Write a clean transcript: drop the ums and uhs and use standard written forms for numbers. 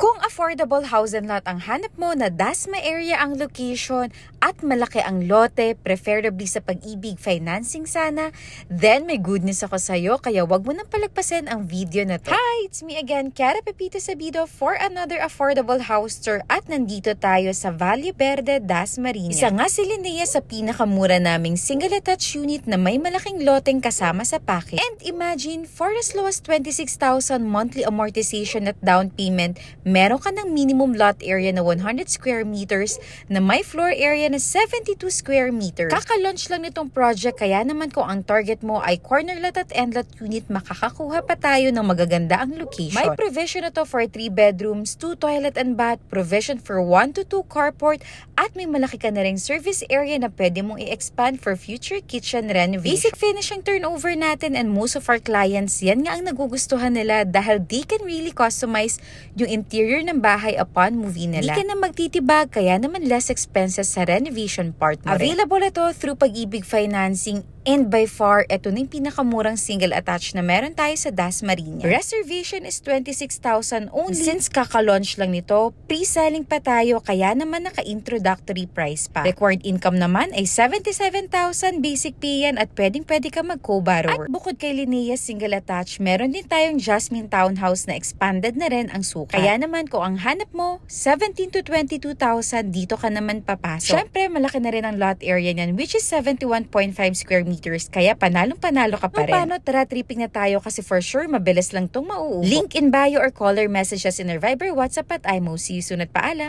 Kung affordable house and lot ang hanap mo na Dasma area ang location at malaki ang lote, preferably sa Pag-ibig financing sana, then may good news ako sa'yo kaya wag mo nang palagpasin ang video na to. Hi! It's me again, Kiara Pepito Sabido for another affordable house tour at nandito tayo sa Valle Verde, Dasmariñas. Isa nga si Linnea sa pinakamura naming single attached unit na may malaking loteng kasama sa package. And imagine, for as low as 26,000 monthly amortization at down payment, meron ka ng minimum lot area na 100 square meters na may floor area na 72 square meters. Kaka-launch lang nitong project kaya naman kung ang target mo ay corner lot at end lot unit, makakakuha pa tayo ng magaganda ang location. May provision na to for 3 bedrooms, 2 toilet and bath, provision for 1 to 2 carport, at may malaki ka na ring service area na pwede mong i-expand for future kitchen renovation. Basic finishing turnover natin and most of our clients, yan nga ang nagugustuhan nila dahil they can really customize yung interior ng bahay upon movie nila. Di ka na magtitibag kaya naman less expenses sa renovation part mo. Available ito through Pag-ibig financing. And by far, ito na yung pinakamurang single attached na meron tayo sa Dasmariñas. Reservation is 26,000 only. Since kaka-launch lang nito, pre-selling pa tayo kaya naman naka-introductory price pa. Required income naman ay 77,000 basic pay yan at pwedeng-pwede ka mag-co-borrower. At bukod kay Linnea single attached, meron din tayong Jasmine Townhouse na expanded na rin ang sukat. Kaya naman kung ang hanap mo, 17 to 22,000, dito ka naman papasok. Syempre, malaki na rin ang lot area niyan which is 71.5 square meters, kaya panalong-panalo ka pa rin. Paano, tara tripping na tayo kasi for sure mabilis lang tong mauubo. Link in bio or caller messages in our Viber, WhatsApp at IMO. See you soon at paalam.